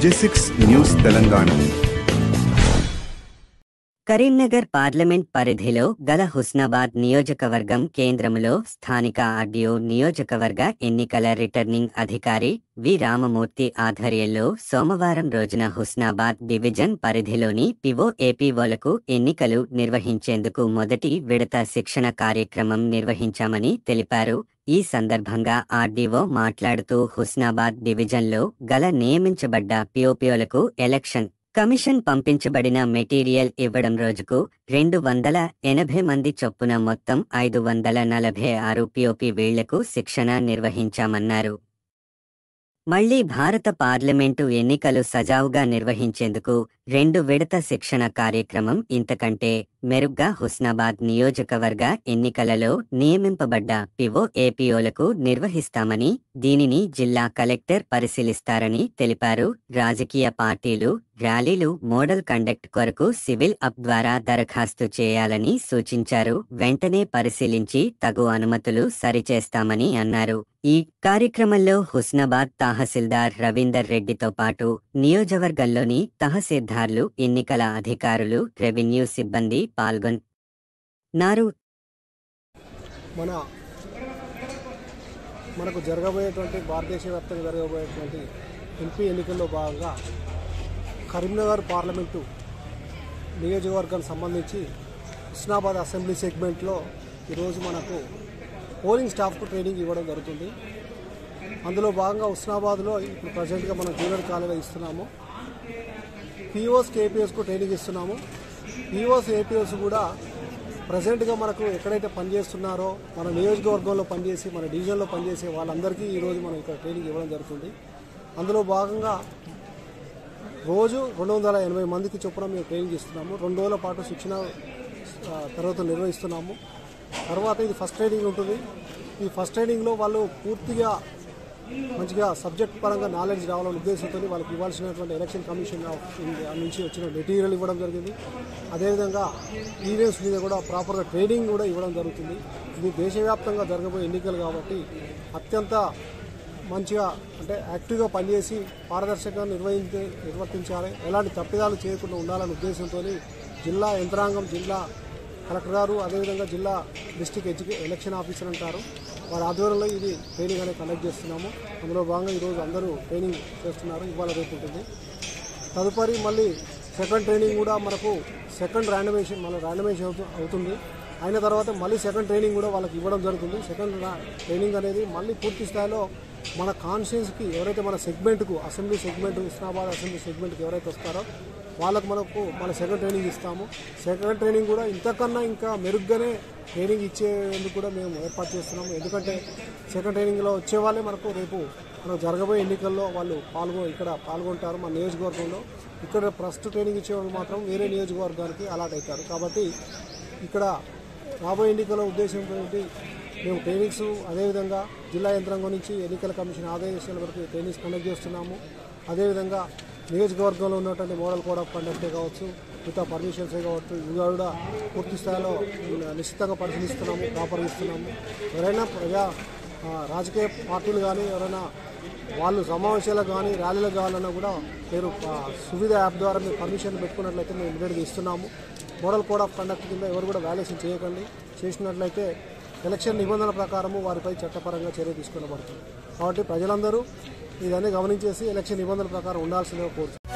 G6 news Telangana. Karimnagar parliament పరిధిలో గల హుస్నాబాద్ నియోజకవర్గం కేంద్రంలో స్థానిక ఆర్డీఓ నియోజకవర్గ ఎన్నికల రిటర్నింగ్ అధికారి వి రామమూర్తి ఆధ్వర్యంలో సోమవారం రోజున హుస్నాబాద్ డివిజన్ పరిధిలోని పిఓ ఏపీఓలకు ఎన్నికలు నిర్వహించేందుకు మొదటి విడత శిక్షణ కార్యక్రమం నిర్వహించామని తెలిపారు. ఈ సందర్భంగా ఆర్డీఓ మాట్లాడుతూ హుస్నాబాద్ డివిజన్లో గల నియమించబడ్డ పిఓపీఓలకు ఎలక్షన్ కమిషన్ పంపించబడిన మెటీరియల్ ఇవ్వడం రోజుకు 280 మంది చొప్పున మొత్తం 546 పిఓపి వీళ్లకు శిక్షణ నిర్వహించామన్నారు. మళ్లీ భారత పార్లమెంటు ఎన్నికలు సజావుగా నిర్వహించేందుకు 2 విడత శిక్షణ కార్యక్రమం ఇంతకంటే మెరుగ్గా హుస్నాబాద్ నియోజకవర్గ ఎన్నికలలో నియమింపబడ్డ పిఓ ఏపీఓలకు నిర్వహిస్తామని, దీనిని జిల్లా కలెక్టర్ పరిశీలిస్తారని తెలిపారు. రాజకీయ పార్టీలు ర్యాలీలు మోడల్ కండక్ట్ కొరకు సివిల్ అప్ ద్వారా దరఖాస్తు చేయాలని సూచించారు. వెంటనే పరిశీలించి తగు అనుమతులు సరిచేస్తామని అన్నారు. ఈ కార్యక్రమంలో హుస్నాబాద్ తహసీల్దార్ రవీందర్ రెడ్డితో పాటు నియోజకవర్గంలోని తహసీల్దార్లు, ఎన్నికల అధికారులు, రెవెన్యూ సిబ్బంది పాల్గొన్నారు. మనకు జరగబోయేటువంటి భారతదేశ వ్యాప్తంగా జరగబోయేటువంటి ఎంపీ ఎన్నికల్లో భాగంగా కరీంనగర్ పార్లమెంటు నియోజకవర్గానికి సంబంధించి హుస్నాబాద్ అసెంబ్లీ సెగ్మెంట్లో ఈరోజు మనకు పోలింగ్ స్టాఫ్కు ట్రైనింగ్ ఇవ్వడం జరుగుతుంది. అందులో భాగంగా హుస్నాబాద్లో ఇప్పుడు ప్రజెంట్గా మనం జూనియర్ కాలేజీలో ఇస్తున్నాము. పీఓస్ కేపీఎస్కు ట్రైనింగ్ ఇస్తున్నాము. పీఓస్ ఏపీఎస్ కూడా ప్రజెంట్గా మనకు ఎక్కడైతే పనిచేస్తున్నారో మన నియోజకవర్గంలో పనిచేసి మన డివిజన్లో పనిచేసే వాళ్ళందరికీ ఈరోజు మనం ఇక్కడ ట్రైనింగ్ ఇవ్వడం జరుగుతుంది. అందులో భాగంగా రోజు 280 మందికి చొప్పున మేము ట్రైనింగ్ ఇస్తున్నాము. 2 రోజుల పాటు శిక్షణ తరగతులు నిర్వహిస్తున్నాము. తర్వాత ఇది ఫస్ట్ ట్రైనింగ్ ఉంటుంది. ఈ ఫస్ట్ ట్రైనింగ్లో వాళ్ళు పూర్తిగా మంచిగా సబ్జెక్ట్ పరంగా నాలెడ్జ్ రావాలనే ఉద్దేశంతో వాళ్ళకి ఇవ్వాల్సినటువంటి ఎలక్షన్ కమిషన్ ఆఫ్ ఇండియా నుంచి వచ్చిన మెటీరియల్ ఇవ్వడం జరిగింది. అదేవిధంగా ఈవెంట్స్ మీద కూడా ప్రాపర్గా ట్రైనింగ్ కూడా ఇవ్వడం జరుగుతుంది. ఇది దేశవ్యాప్తంగా జరగబోయే ఎన్నికలు కాబట్టి అత్యంత మంచిగా అంటే యాక్టివ్గా పనిచేసి పారదర్శకంగా నిర్వర్తించాలి, ఎలాంటి తప్పిదాలు చేయకుండా ఉండాలనే ఉద్దేశంతో జిల్లా యంత్రాంగం, జిల్లా కలెక్టర్ గారు, అదేవిధంగా జిల్లా డిస్ట్రిక్ట్ ఎలక్షన్ ఆఫీసర్ అంటారు, వారి ఆధ్వర్యంలో ఇది ట్రైనింగ్ అనేది కండక్ట్ చేస్తున్నాము. అందులో భాగంగా ఈరోజు అందరూ ట్రైనింగ్ చేస్తున్నారు. ఇవాళ రేపు ఉంటుంది. తదుపరి మళ్ళీ సెకండ్ ట్రైనింగ్ కూడా మనకు సెకండ్ ర్యాండమైజేషన్ అవుతుంది. అయిన తర్వాత మళ్ళీ సెకండ్ ట్రైనింగ్ కూడా వాళ్ళకి ఇవ్వడం జరుగుతుంది. సెకండ్ ట్రైనింగ్ అనేది మళ్ళీ పూర్తి స్థాయిలో మన కాన్స్టిట్యూన్సీకి ఎవరైతే మన సెగ్మెంట్కు అసెంబ్లీ సెగ్మెంట్ హుస్నాబాద్ అసెంబ్లీ సెగ్మెంట్కి ఎవరైతే వస్తారో వాళ్ళకు మన సెకండ్ ట్రైనింగ్ ఇస్తాము. సెకండ్ ట్రైనింగ్ కూడా ఇంతకన్నా ఇంకా మెరుగ్గానే ట్రైనింగ్ ఇచ్చేందుకు కూడా మేము ఏర్పాటు చేస్తున్నాము. ఎందుకంటే సెకండ్ ట్రైనింగ్లో వచ్చే వాళ్ళే మనకు రేపు మనకు జరగబోయే ఎన్నికల్లో వాళ్ళు ఇక్కడ పాల్గొంటారు. మన నియోజకవర్గంలో ఇక్కడ ఫస్ట్ ట్రైనింగ్ ఇచ్చేవాళ్ళు మాత్రం వేరే నియోజకవర్గానికి అలాట్ అవుతారు. కాబట్టి ఇక్కడ రాబోయే ఎన్నికల ఉద్దేశంతో మేము ట్రైనింగ్స్ అదేవిధంగా జిల్లా యంత్రాంగం నుంచి ఎన్నికల కమిషన్ ఆదేశాల వరకు ట్రైనింగ్స్ కండక్ట్ చేస్తున్నాము. అదేవిధంగా నియోజకవర్గంలో ఉన్నటువంటి మోడల్ కోడ్ ఆఫ్ కండక్టే కావచ్చు, మిగతా పర్మిషన్సే కావచ్చు, ఇవి కూడా పూర్తి స్థాయిలో నిశ్చితంగా పరిశీలిస్తున్నాము, ప్రాపర్గా ఇస్తున్నాము. ఎవరైనా రాజకీయ పార్టీలు కానీ ఎవరైనా వాళ్ళు సమావేశాలకు కానీ ర్యాలీలకు కావాలన్నా కూడా మీరు సువిధ యాప్ ద్వారా మీరు పర్మిషన్ పెట్టుకున్నట్లయితే మేము ఇమీడియట్గా ఇస్తున్నాము. మోడల్ కోడ్ ఆఫ్ కండక్ట్ కింద ఎవరు కూడా వ్యాల్యుయేషన్ చేయకండి. చేసినట్లయితే ఎలక్షన్ నిబంధనల ప్రకారము వారిపై చట్టపరంగా చర్య తీసుకునబడుతుంది. కాబట్టి ప్రజలందరూ ఇదన్నీ గమనించేసి ఎలక్షన్ నిబంధనల ప్రకారం ఉండాల్సిందిగా కోరుతున్నాను.